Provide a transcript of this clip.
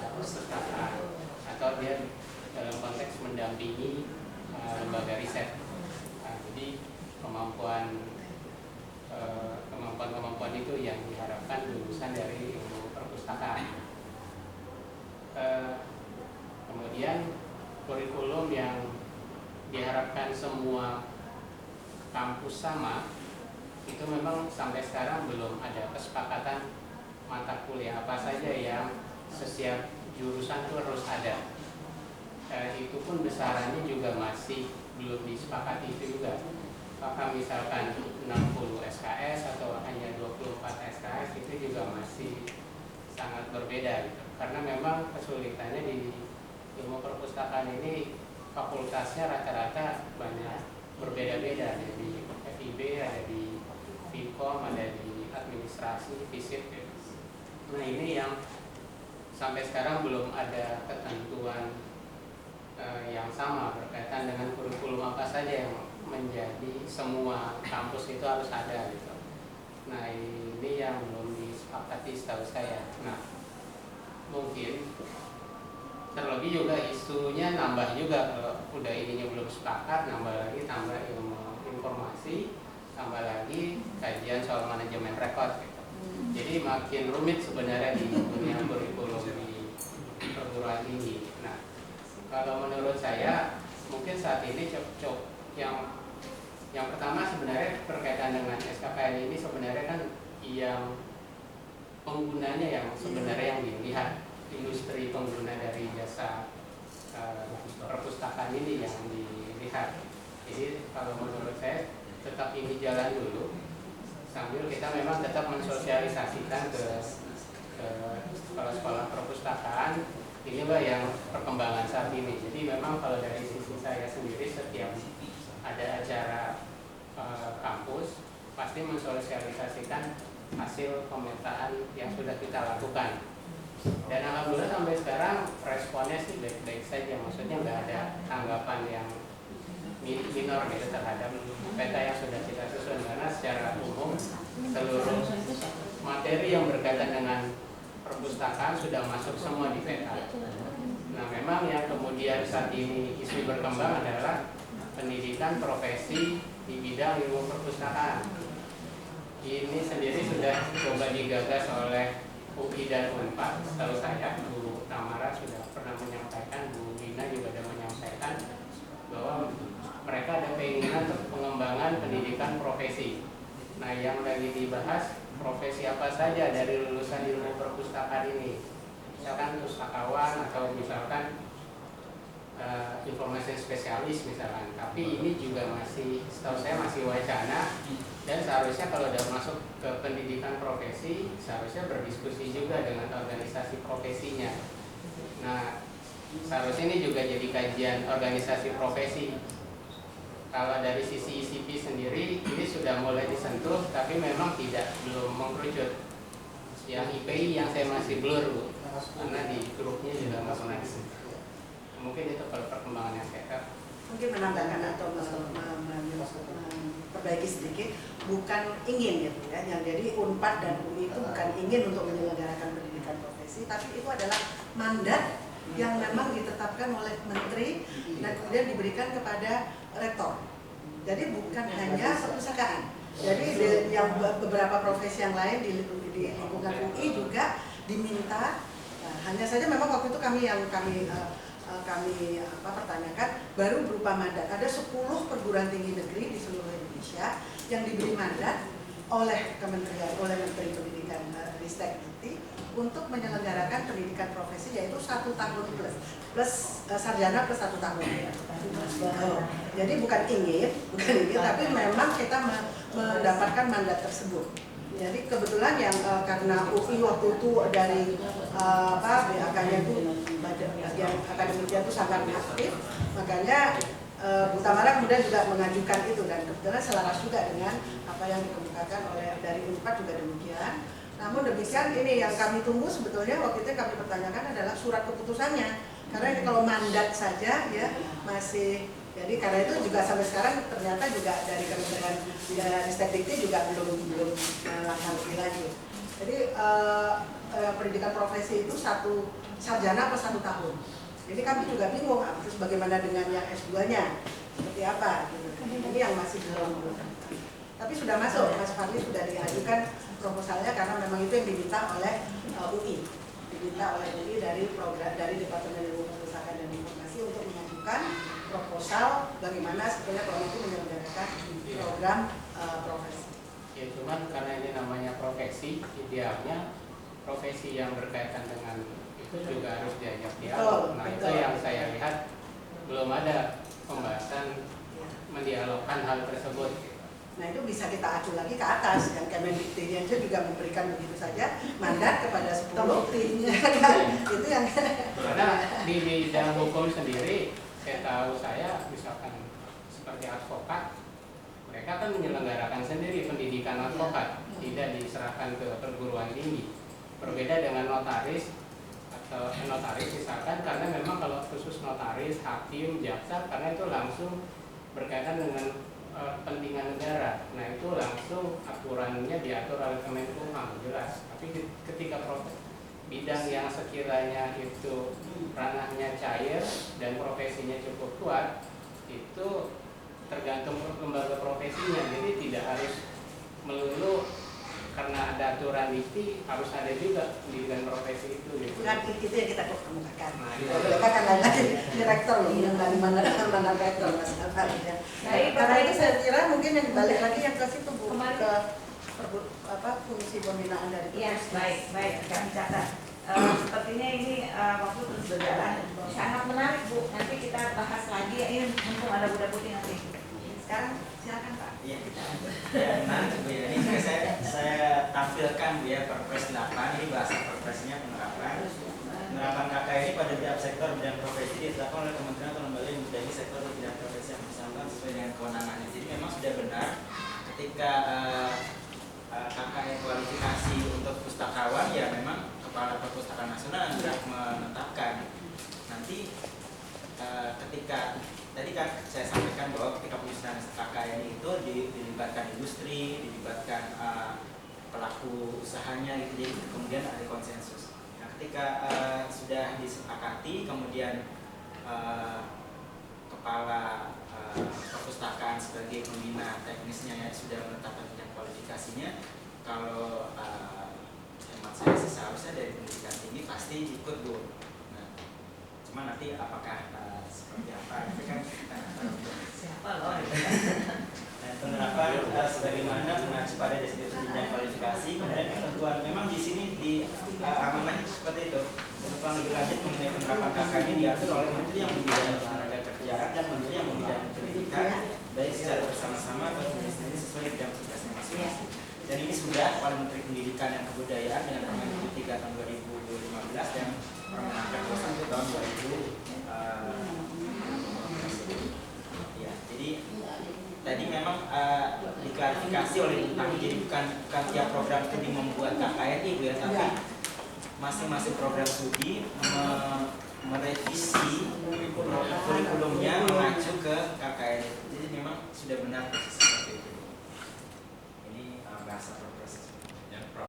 perpustakaan, atau dia dalam konteks mendampingi lembaga riset. Nah, jadi kemampuan itu yang diharapkan lulusan dari ilmu perpustakaan. Kemudian kurikulum yang diharapkan semua kampus sama, itu memang sampai sekarang belum ada kesepakatan mata kuliah apa saja yang setiap jurusan itu harus ada. Itu pun besarannya juga masih belum disepakati itu juga. Apakah misalkan 60 SKS atau hanya 24 SKS, itu juga masih sangat berbeda gitu. Karena memang kesulitannya di ilmu perpustakaan ini fakultasnya rata-rata banyak berbeda-beda, ada di FIB, ada di Vkom, ada di administrasi, FISIP gitu. Nah, ini yang sampai sekarang belum ada ketentuan yang sama berkaitan dengan kurikulum apa saja yang menjadi semua kampus itu harus ada gitu. Nah, ini yang belum disepakati setahu saya. Nah, mungkin terlebih juga isunya nambah juga, kalau udah ininya belum sepakat, nambah lagi tambah ilmu informasi, tambah lagi kajian soal manajemen rekod gitu. Jadi makin rumit sebenarnya di dunia kurikulum di perguruan tinggi. Nah, kalau menurut saya mungkin saat ini cocok yang pertama sebenarnya berkaitan dengan SKKN ini, sebenarnya kan yang penggunanya yang sebenarnya yang dilihat, industri pengguna dari jasa perpustakaan ini yang dilihat. Jadi kalau menurut saya tetap ini jalan dulu, sambil kita memang tetap mensosialisasikan ke sekolah-sekolah perpustakaan. Inilah yang perkembangan saat ini. Jadi memang kalau dari sisi saya sendiri, setiap ada acara kampus pasti mensosialisasikan hasil pemetaan yang sudah kita lakukan. Dan alhamdulillah sampai sekarang responnya sih baik-baik saja. Maksudnya nggak ada tanggapan yang minor gitu terhadap peta yang sudah kita susun, karena secara umum seluruh materi yang berkaitan dengan perpustakaan sudah masuk semua di peta. Nah, memang yang kemudian saat ini isu berkembang adalah pendidikan profesi di bidang ilmu perpustakaan. Ini sendiri sudah coba digagas oleh UI dan Unpad. Setahu saya Bu Tamara sudah pernah menyampaikan, Bu Dina juga sudah menyampaikan bahwa mereka ada keinginan untuk pengembangan pendidikan profesi. Nah, yang lagi dibahas profesi apa saja dari lulusan ilmu perpustakaan ini, misalkan pustakawan atau misalkan informasi spesialis misalkan. Tapi ini juga masih, setahu saya masih wacana, dan seharusnya kalau sudah masuk ke pendidikan profesi seharusnya berdiskusi juga dengan organisasi profesinya. Nah, seharusnya ini juga jadi kajian organisasi profesi. Kalau dari sisi ICP sendiri ini sudah mulai disentuh, tapi memang belum mengkerucut. Yang IPI yang saya masih blur, karena di grupnya juga nggak pernah disentuh. Mungkin itu kalau perkembangan yang saya tahu. Mungkin menambahkan atau memperbaiki sedikit, bukan ingin gitu ya. Yang jadi Unpad dan UI itu bukan ingin untuk menyelenggarakan pendidikan profesi, tapi itu adalah mandat yang memang ditetapkan oleh menteri dan kemudian diberikan kepada rektor. Jadi bukan hanya perpustakaan. Jadi yang beberapa profesi yang lain di lingkungan UI juga diminta. Hanya saja memang waktu itu kami pertanyakan baru berupa mandat. Ada 10 perguruan tinggi negeri di seluruh Indonesia yang diberi mandat oleh Menteri Pendidikan Ristek untuk menyelenggarakan pendidikan profesi, yaitu 1 tahun plus sarjana plus 1 tahun. Jadi bukan ingin, tapi memang kita mendapatkan mandat tersebut. Jadi kebetulan yang karena UI waktu itu dari BAK-nya itu bagian akademiknya itu sangat aktif, makanya Bu Tamara kemudian juga mengajukan itu, dan kebetulan selaras juga dengan apa yang dikemukakan oleh dari Unpad juga demikian. Namun demikian, ini yang kami tunggu sebetulnya waktu itu kami pertanyakan adalah surat keputusannya, karena ini kalau mandat saja ya masih. Jadi karena itu juga sampai sekarang ternyata juga dari Kementerian Ristek Dikti juga belum melakukan lebih lanjut. Jadi pendidikan profesi itu satu sarjana per 1 tahun. Jadi kami juga bingung, terus bagaimana dengan yang S2-nya, seperti apa gitu. Ini yang masih belum. Tapi sudah masuk, Mas Fadli sudah diajukan proposalnya karena memang itu yang diminta oleh UI, diminta oleh UI dari program dari Departemen Ilmu Perpustakaan dan Informasi untuk mengajukan proposal bagaimana sebetulnya kalau itu menyelenggarakan program profesi. Ya cuman karena ini namanya profesi, idealnya profesi yang berkaitan dengan itu juga harus diajak dialog. Nah itu yang saya lihat belum ada pembahasan mendialogkan hal tersebut. Nah itu bisa kita acu lagi ke atas, yang Kemendikbud juga memberikan begitu saja mandat kepada 10 timnya kan. Itu yang karena di bidang hukum sendiri saya misalkan seperti advokat, mereka kan menyelenggarakan sendiri pendidikan advokat, tidak diserahkan ke perguruan tinggi. Berbeda dengan notaris atau notaris misalkan, karena memang kalau khusus notaris, hakim, jaksa, karena itu langsung berkaitan dengan kepentingan negara. Nah itu langsung aturannya diatur oleh Kemenkumham jelas. Tapi ketika bidang yang sekiranya itu ranahnya cair dan profesinya cukup kuat, itu tergantung lembaga profesinya. Jadi tidak harus melulu karena ada aturan IKTI harus ada juga pendidikan profesi itu. Gitu. Kan itu yang kita kemukakan. Mereka kan lagi direktur loh, yang dari mana direktur Mas Afan ya. Karena itu saya kira mungkin yang balik lagi yang ke situ Bu, ke fungsi pembinaan dari Iya, baik, kami catat. Sepertinya ini waktu terus berjalan, sangat menarik Bu. Nanti kita bahas lagi. Ini mumpung ada Bunda Putih nanti. Sekarang silakan Pak. Iya, menarik Bu ya. Ini juga saya tampilkan Bu ya Perpres 8. Ini bahasa perpresnya penerapan KKN ini pada tiap sektor bidang profesi ditetapkan oleh Kementerian atau lembaga yang membidangi sektor atau bidang profesi yang bersangkutan sesuai dengan kewenangannya. Jadi memang sudah benar ketika KKN kualifikasi untuk pustakawan ya memang Kepala Perpustakaan Nasional yang sudah menetapkan. Nanti ketika tadi kan saya sampaikan bahwa ketika penyusunan KKN itu dilibatkan industri, dilibatkan pelaku usahanya gitu, jadi kemudian ada konsensus. Nah, ketika sudah disepakati, kemudian kepala perpustakaan sebagai pembina teknisnya ya sudah menetapkan bidang kualifikasinya. Kalau hemat saya sih seharusnya dari pendidikan tinggi pasti ikut Bu. Nah, cuma nanti apakah seperti apa? Itu kan Siapa loh? Penerapan sebagaimana mengacu pada deskripsi bidang kualifikasi, kemudian ketentuan memang di sini di amanah seperti itu. Ketentuan lebih lanjut mengenai penerapan KKN ini diatur oleh Menteri yang membidangi tenaga kerjaan dan Menteri yang membidangi pendidikan, baik secara bersama-sama atau sendiri sesuai bidang tugasnya masing-masing. Dan ini sudah oleh Menteri Pendidikan dan Kebudayaan dengan Permendikbud 3 tahun 2015 dan Permenaker 21 tahun 2000. Ya, jadi tadi memang diklarifikasi oleh Bu Tami, jadi bukan tiap program studi membuat KKN Bu ya, tapi masing-masing program studi merevisi kurikulumnya mengacu ke KKN. Jadi memang sudah benar.